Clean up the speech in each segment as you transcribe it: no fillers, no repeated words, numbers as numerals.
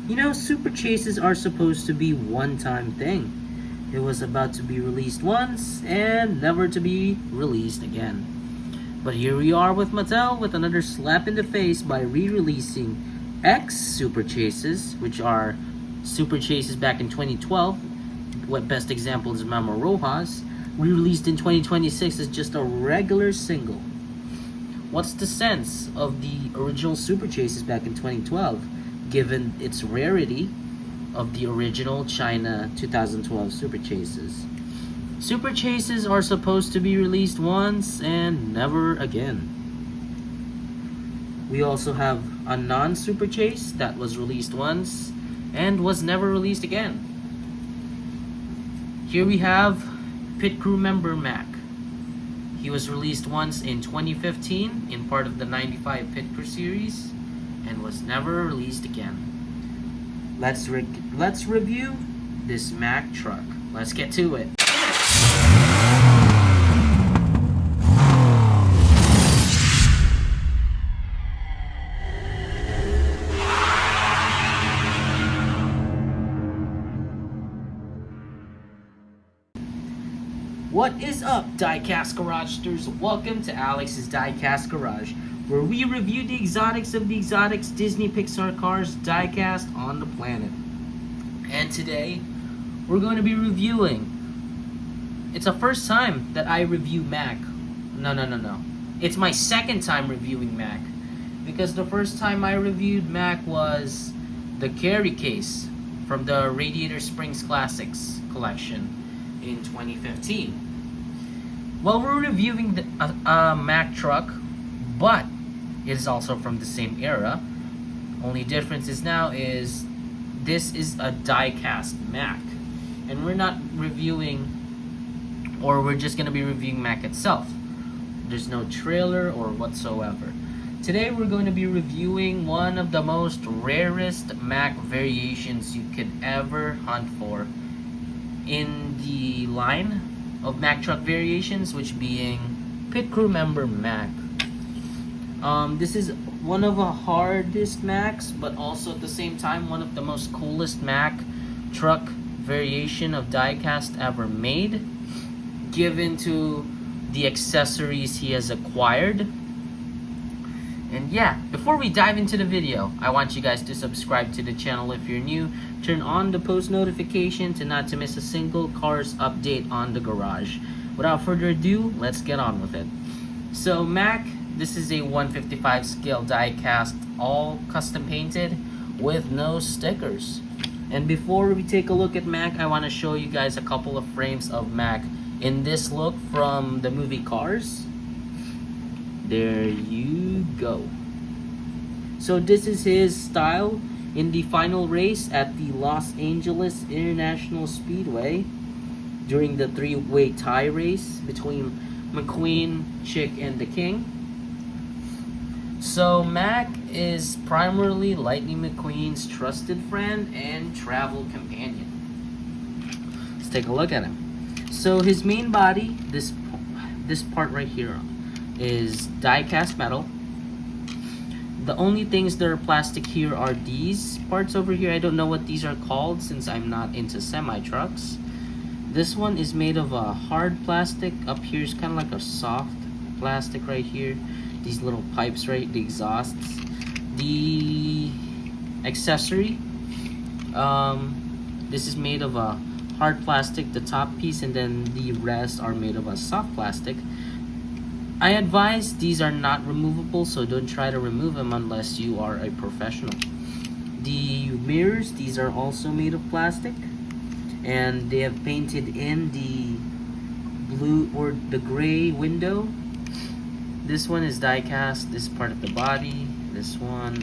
You know, super chases are supposed to be one-time thing. It was about to be released once and never to be released again. But here we are with Mattel with another slap in the face by re-releasing X Super Chases, which are Super Chases back in 2012. What best example is Mama Rojas, re-released in 2026 as just a regular single. What's the sense of the original Super Chases back in 2012, given its rarity of the original China 2012 Super Chases? Super Chases are supposed to be released once and never again. We also have a non-Super Chase that was released once and was never released again. Here we have Pit Crew Member Mack. He was released once in 2015 in part of the 95 Pit Crew series and was never released again. Let's review this Mack truck. Let's get to it. What is up, Diecast Garagsters? Welcome to Alex's Diecast Garage, where we review the exotics of the exotics Disney Pixar cars diecast on the planet. And today, we're going to be reviewing... It's the first time that I review Mack. No. It's my second time reviewing Mack. Because the first time I reviewed Mack was the carry case from the Radiator Springs Classics collection in 2015. Well, we're reviewing a Mack truck, but it is also from the same era. Only difference is now is this is a die-cast Mack, and we're not reviewing, or we're just gonna be reviewing Mack itself. There's no trailer or whatsoever. Today we're going to be reviewing one of the most rarest Mack variations you could ever hunt for in the line of Mack truck variations, which being Pit Crew Member Mack. This is one of the hardest Macks, but also at the same time one of the most coolest Mack truck variation of diecast ever made, given to the accessories he has acquired. And yeah, before we dive into the video, I want you guys to subscribe to the channel if you're new. Turn on the post notification to not to miss a single cars update on the garage. Without further ado, let's get on with it. So Mack, this is a 155 scale die cast, all custom painted with no stickers. And before we take a look at Mack, I want to show you guys a couple of frames of Mack in this look from the movie Cars. There you go. So this is his style in the final race at the Los Angeles International Speedway during the three-way tie race between McQueen, Chick, and the King. So Mack is primarily Lightning McQueen's trusted friend and travel companion. Let's take a look at him. So his main body, this part right here, is die-cast metal. The only things that are plastic here are these parts over here. I don't know what these are called since I'm not into semi-trucks. This one is made of a hard plastic. Up here is kind of like a soft plastic right here. These little pipes, right, the exhausts. The accessory, this is made of a hard plastic, the top piece, and then the rest are made of a soft plastic. I advise these are not removable, so don't try to remove them unless you are a professional. The mirrors, these are also made of plastic, and they have painted in the blue or the gray window. This one is die cast, this part of the body, this one,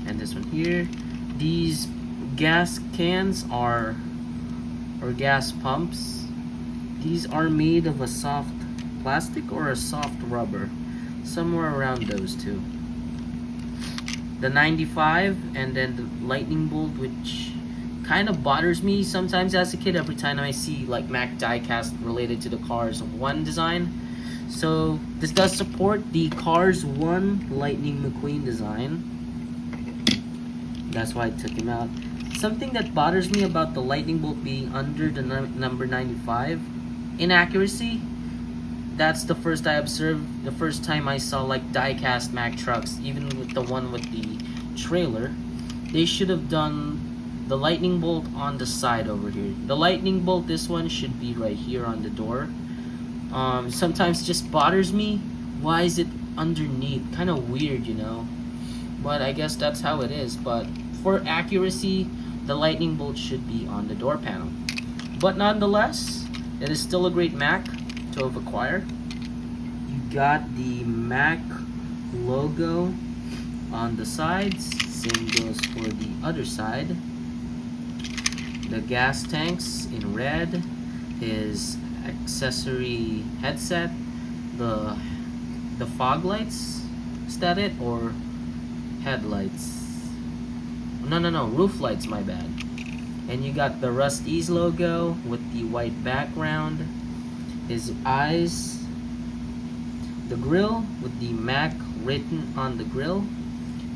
and this one here. These gas cans or gas pumps, these are made of a soft plastic or a soft rubber, somewhere around those two. The 95 and then the lightning bolt, which kind of bothers me sometimes as a kid every time I see like Mack diecast related to the Cars 1 design. So this does support the Cars 1 Lightning McQueen design. That's why I took him out. Something that bothers me about the lightning bolt being under the number 95, inaccuracy. That's the first I observed, the first time I saw like diecast Mack trucks, even with the one with the trailer. They should have done the lightning bolt on the side over here. The lightning bolt, this one should be right here on the door. Sometimes it just bothers me. Why is it underneath? Kind of weird, you know. But I guess that's how it is. But for accuracy, the lightning bolt should be on the door panel. But nonetheless, it is still a great Mack to have acquired. You got the Mack logo on the sides. Same goes for the other side. The gas tanks in red. His accessory headset. The fog lights. Is that it? Or headlights? No, roof lights, my bad. And you got the Rust-eze logo with the white background. His eyes. The grill with the Mack written on the grill.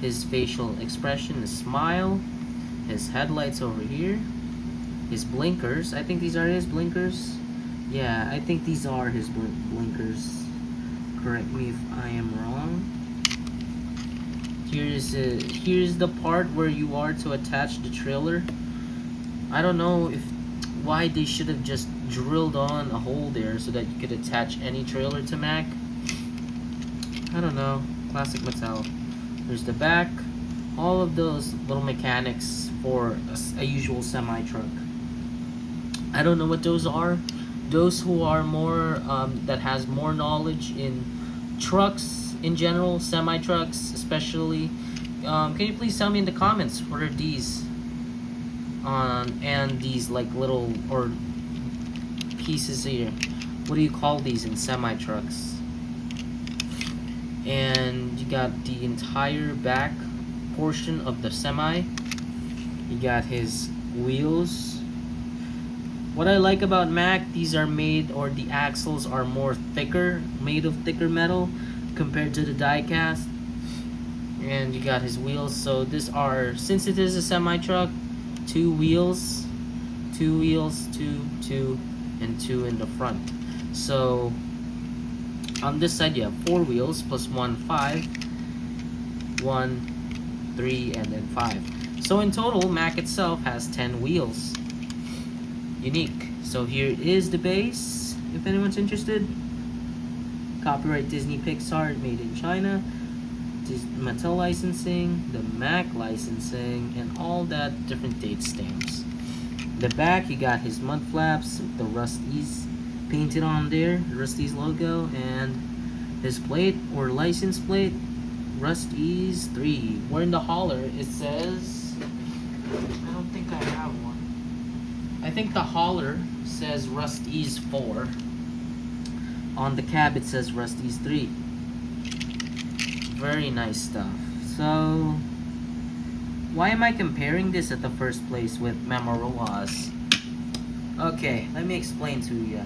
His facial expression, his smile. His headlights over here. His blinkers. I think these are his blinkers. Yeah, I think these are his blinkers. Correct me if I am wrong. Here's the part where you are to attach the trailer. I don't know why they should have just drilled on a hole there so that you could attach any trailer to Mack. I don't know. Classic Mattel. There's the back. All of those little mechanics for a usual semi truck. I don't know what those are. Those who are more that has more knowledge in trucks in general, semi trucks especially, can you please tell me in the comments what are these? And these like little or pieces here. What do you call these in semi trucks? And you got the entire back portion of the semi. You got his wheels. What I like about Mack, these are made, or the axles are more thicker, made of thicker metal compared to the diecast. And you got his wheels. So these are, since it is a semi truck, two wheels, two, and two in the front. So on this side you have 4 wheels plus 1, 5, 1, 3, and then 5. So in total, Mack itself has 10 wheels. Unique. So here is the base, if anyone's interested. Copyright Disney Pixar, made in China. Mattel licensing, the Mack licensing, and all that different date stamps. The back, you got his mud flaps, the Rust-eze painted on there, the Rust-eze logo, and his plate or license plate, Rust-eze 3. Where in the holler it says, I don't think I have one. I think the holler says Rust-eze 4. On the cab it says Rust-eze 3. Very nice stuff. So, why am I comparing this at the first place with Memo Rojas? Okay, let me explain to you.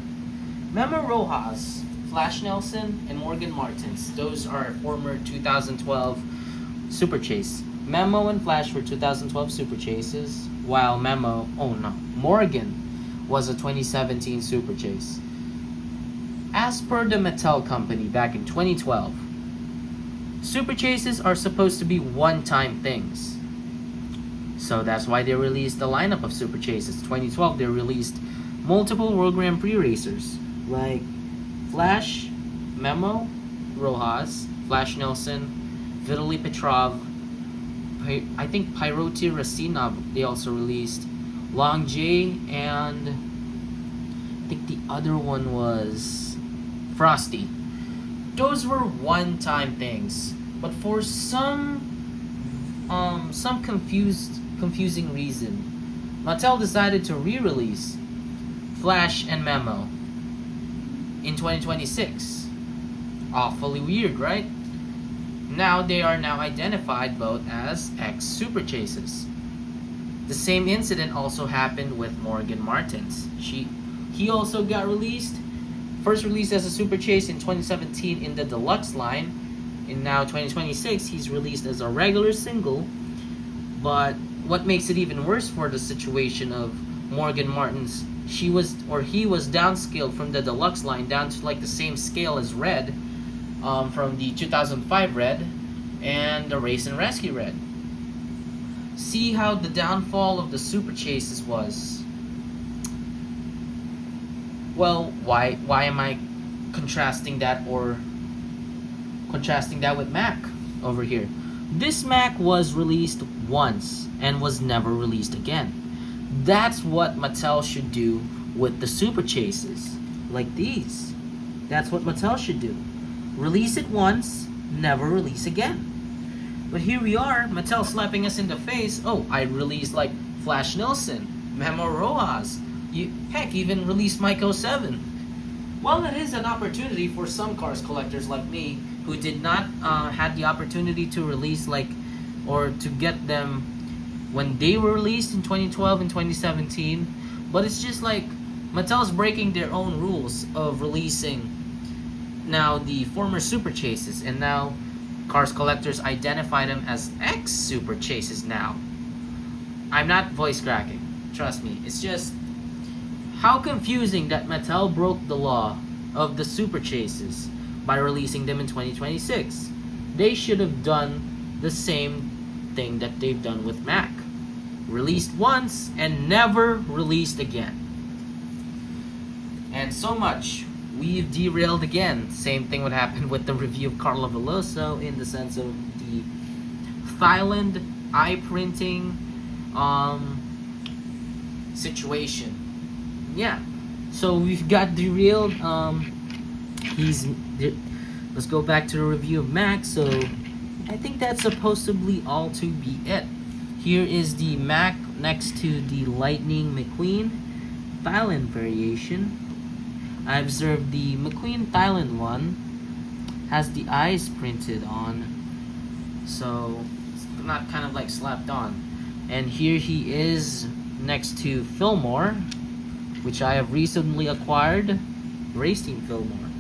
Memo Rojas, Flash Nelson, and Morgan Martins. Those are former 2012 Super Chase. Memo and Flash were 2012 Super Chases, while Morgan was a 2017 Super Chase. As per the Mattel company back in 2012, Super Chases are supposed to be one-time things. So that's why they released the lineup of Super Chases. 2012, they released multiple World Grand Prix racers like Flash, Memo, Rojas, Flash Nelson, Vitaly Petrov, I think Pyroti Rasinov they also released, Long J, and I think the other one was Frosty. Those were one-time things, but for some confusing reason, Mattel decided to re-release Flash and Memo in 2026. Awfully weird, right? Now they are now identified both as ex-Super Chases. The same incident also happened with Morgan Martins. He also got released, first released as a Super Chase in 2017 in the Deluxe line. In now 2026, he's released as a regular single, but what makes it even worse for the situation of Morgan Martin's, he was downscaled from the deluxe line down to like the same scale as Red, from the 2005 Red and the Race and Rescue Red. See how the downfall of the Super Chases was. Well, why am I contrasting that with Mack over here? This Mack was released once and was never released again. That's what Mattel should do with the Super Chases, like these. That's what Mattel should do. Release it once, never release again. But here we are, Mattel slapping us in the face. Oh, I released like Flash Nilsson, Memo Rojas. Heck, even released Mike 07. Well, it is an opportunity for some cars collectors like me who did not had the opportunity to release or to get them when they were released in 2012 and 2017. But it's just like Mattel's breaking their own rules of releasing now the former Super Chases, and now cars collectors identify them as X Super Chases now. I'm not voice cracking, trust me. It's just how confusing that Mattel broke the law of the Super Chases by releasing them in 2026. They should have done the same thing that they've done with Mack. Released once and never released again. And so much. We've derailed again. Same thing would happen with the review of Carlo Veloso in the sense of the Thailand eye printing situation. Yeah, so we've got derailed. Let's go back to the review of Mack. So I think that's supposedly all to be it. Here is the Mack next to the Lightning McQueen Thailand variation. I observed the McQueen Thailand one has the eyes printed on, so it's not kind of like slapped on. And here he is next to Fillmore, which I have recently acquired, Race Team Fillmore.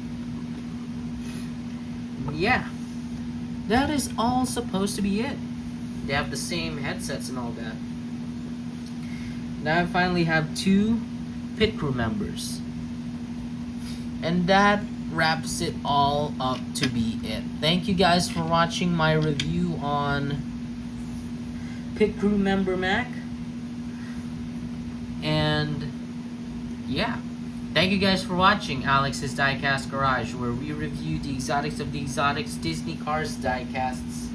Yeah, that is all supposed to be it. They have the same headsets and all that. Now I finally have 2 Pit Crew members. And that wraps it all up to be it. Thank you guys for watching my review on Pit Crew Member Mack. And yeah, thank you guys for watching Alex's Diecast Garage, where we review the exotics of the exotics Disney cars diecasts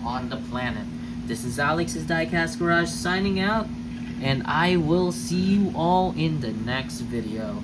on the planet. This is Alex's Diecast Garage signing out, and I will see you all in the next video.